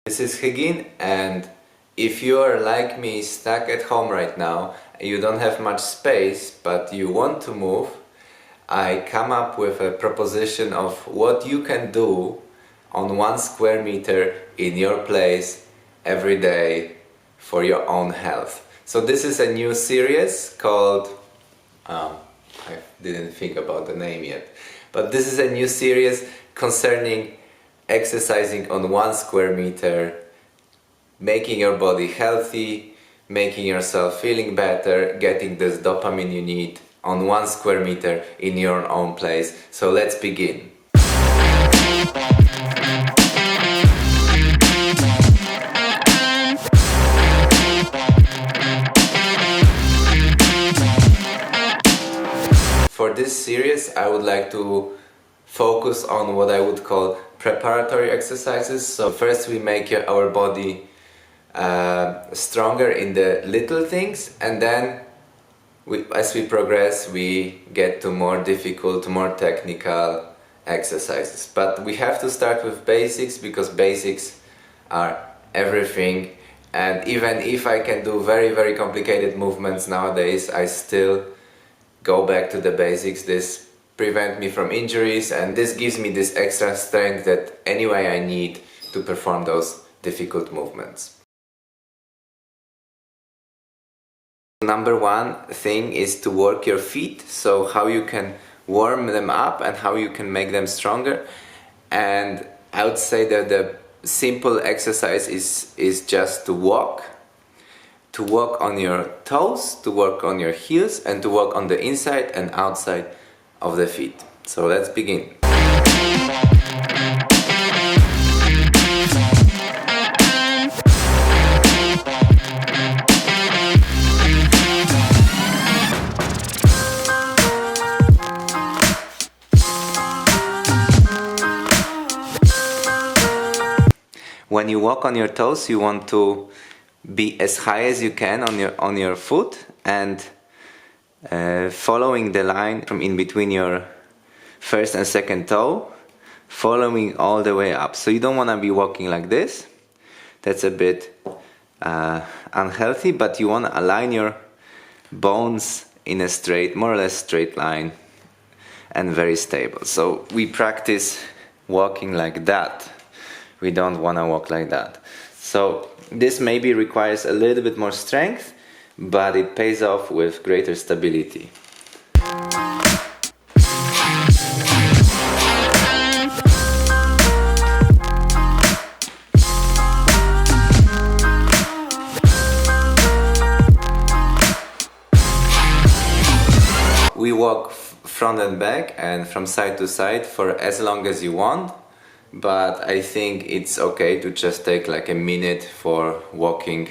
This is Hegin, and if you are like me, stuck at home right now, you don't have much space but you want to move, I come up with a proposition of what you can do on 1 square meter in your place every day for your own health. So this is a new series called, I didn't think about the name yet, but this is a new series concerning exercising on 1 square meter, making your body healthy, making yourself feeling better, getting this dopamine you need on 1 square meter in your own place. So let's begin. For this series I would like to focus on what I would call preparatory exercises. So first we make our body stronger in the little things, and then as we progress we get to more difficult, more technical exercises. But we have to start with basics, because basics are everything, and even if I can do very complicated movements nowadays, I still go back to the basics. This prevent me from injuries, and this gives me this extra strength that anyway I need to perform those difficult movements. Number one thing is to work your feet, so how you can warm them up and how you can make them stronger. And I would say that the simple exercise is just to walk on your toes, to work on your heels, and to work on the inside and outside of the feet. So let's begin. When you walk on your toes, you want to be as high as you can on your foot, and following the line from in between your first and second toe, following all the way up. So you don't want to be walking like this. That's a bit unhealthy, but you want to align your bones in a straight, more or less straight line, and very stable. So we practice walking like that. We don't want to walk like that. So this maybe requires a little bit more strength, but it pays off with greater stability. We walk front and back and from side to side for as long as you want. But I think it's okay to just take like a minute for walking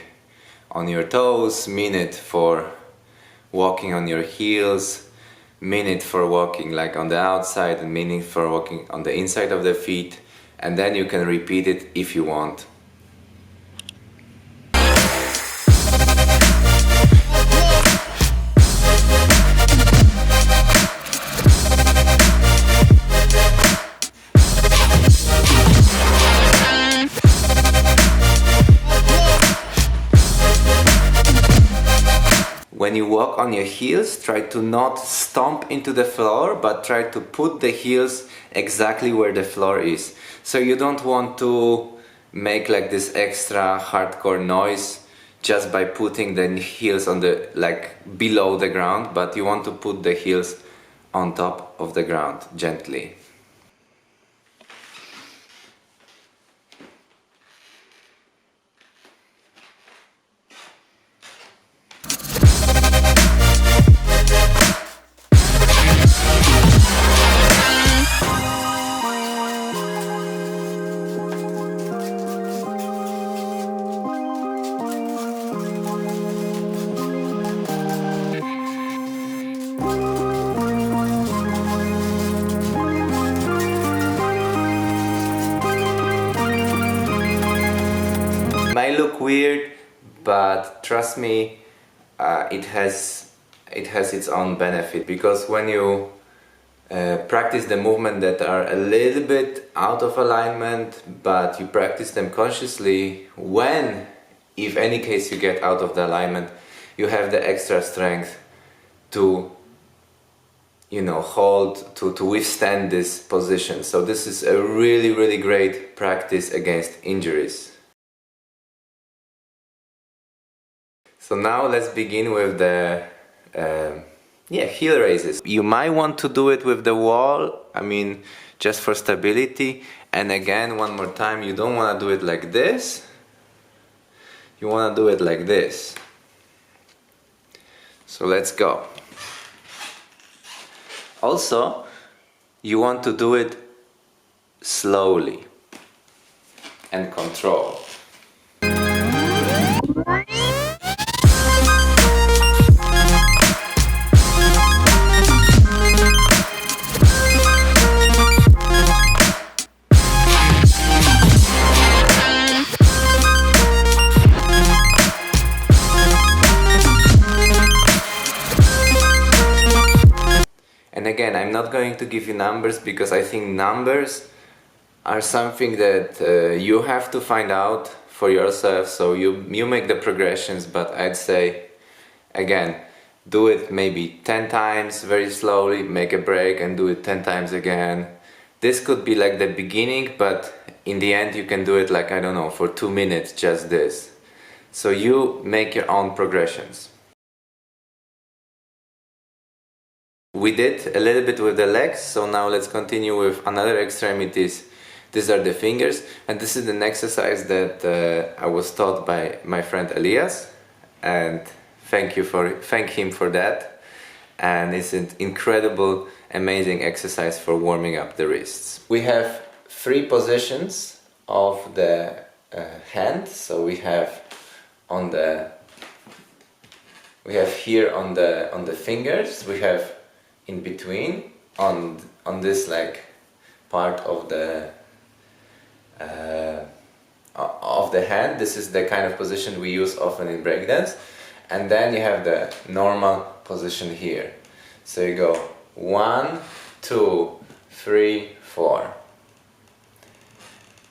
on your toes, minute for walking on your heels, minute for walking like on the outside, and minute for walking on the inside of the feet, and then you can repeat it if you want. When you walk on your heels, try to not stomp into the floor, but try to put the heels exactly where the floor is. So you don't want to make like this extra hardcore noise just by putting the heels on the, like below the ground, but you want to put the heels on top of the ground gently. Might look weird, but trust me, it has its own benefit, because when you practice the movement that are a little bit out of alignment, but you practice them consciously. When, if any case you get out of the alignment, you have the extra strength to, you know, hold, to withstand this position. So this is a really great practice against injuries. So now let's begin with the heel raises. You might want to do it with the wall, I mean, just for stability. And again, one more time, you don't want to do it like this. You want to do it like this. So let's go. Also, you want to do it slowly and control. And again, I'm not going to give you numbers because I think numbers are something that you have to find out for yourself. So you make the progressions, but I'd say, again, do it maybe 10 times very slowly, make a break and do it 10 times again. This could be like the beginning, but in the end you can do it like, I don't know, for 2 minutes, just this. So you make your own progressions. We did a little bit with the legs, so now let's continue with another extremities. These are the fingers, and this is an exercise that I was taught by my friend Elias, and thank him for that. And it's an incredible, amazing exercise for warming up the wrists. We have 3 positions of the hand. So we have here on the fingers. We have in between on this like part of the hand. This is the kind of position we use often in breakdance. And then you have the normal position here. So you go 1, 2, 3, 4.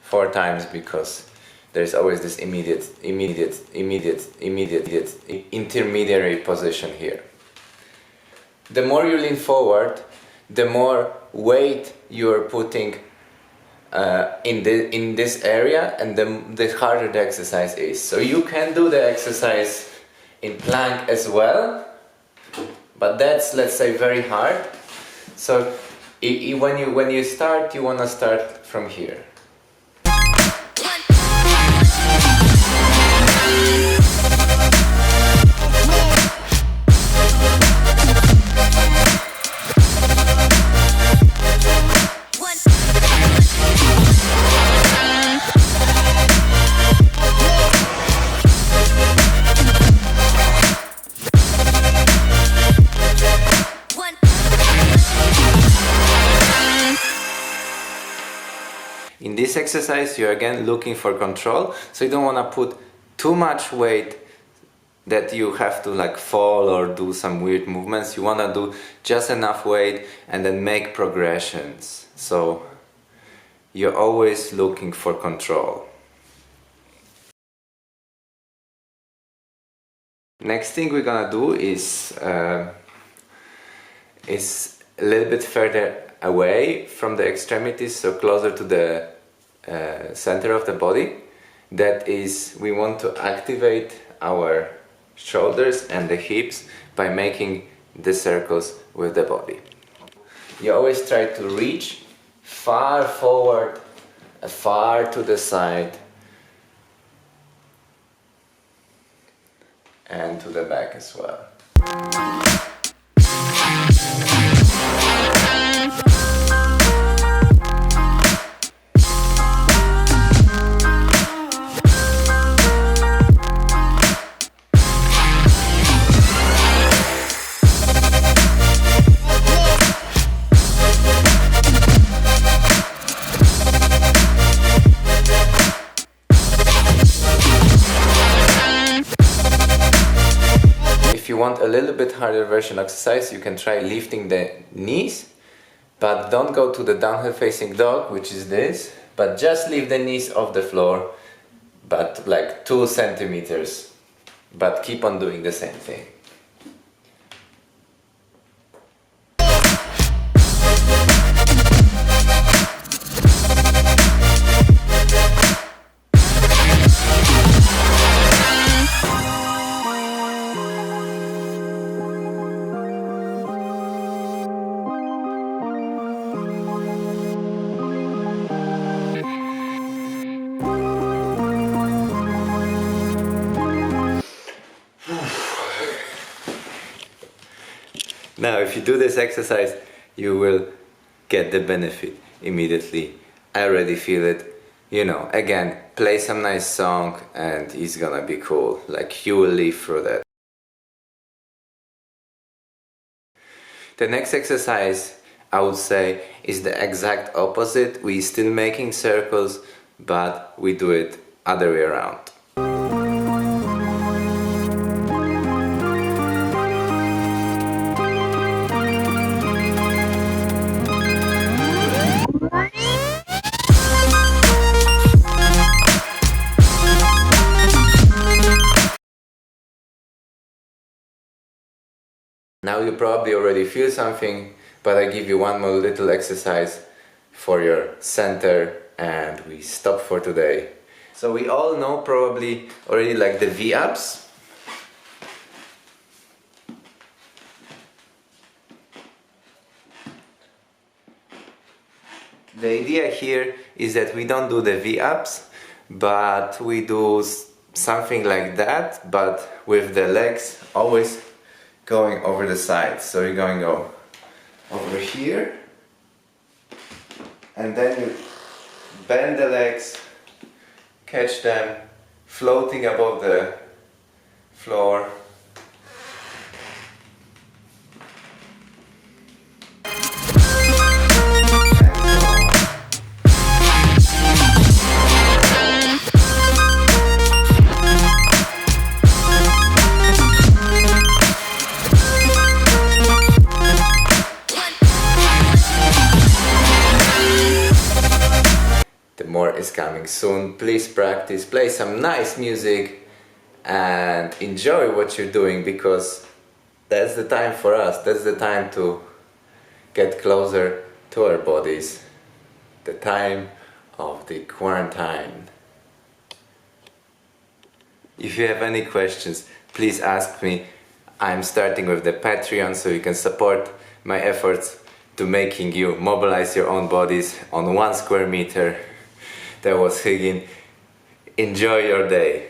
4 times, because there's always this intermediary position here. The more you lean forward, the more weight you are putting in this area, and the harder the exercise is. So you can do the exercise in plank as well, but that's, let's say, very hard. So when you start, you want to start from here. In this exercise, you're again looking for control, so you don't want to put too much weight that you have to like fall or do some weird movements. You want to do just enough weight and then make progressions. So you're always looking for control. Next thing we're gonna do is a little bit further away from the extremities, so closer to the center of the body. That is, we want to activate our shoulders and the hips by making the circles with the body. You always try to reach far forward, far to the side, and to the back as well. If you want a little bit harder version exercise, you can try lifting the knees But don't go to the downhill facing dog, which is this, but just leave the knees off the floor, but like 2 centimeters, but keep on doing the same thing. Now, if you do this exercise, you will get the benefit immediately. I already feel it. You know, again, play some nice song and it's gonna be cool. Like, you will live through that. The next exercise, I would say, is the exact opposite. We're still making circles, but we do it other way around. Now you probably already feel something, but I give you one more little exercise for your center and we stop for today. So we all know probably already like the V-ups. The idea here is that we don't do the V-ups, but we do something like that, but with the legs always going over the sides. So you're going to go over here and then you bend the legs, catch them floating above the floor. More is coming soon. Please practice, play some nice music and enjoy what you're doing, because that's the time for us. That's the time to get closer to our bodies. The time of the quarantine. If you have any questions, please ask me. I'm starting with the Patreon, so you can support my efforts to making you mobilize your own bodies on 1 square meter. That was Higin. Enjoy your day.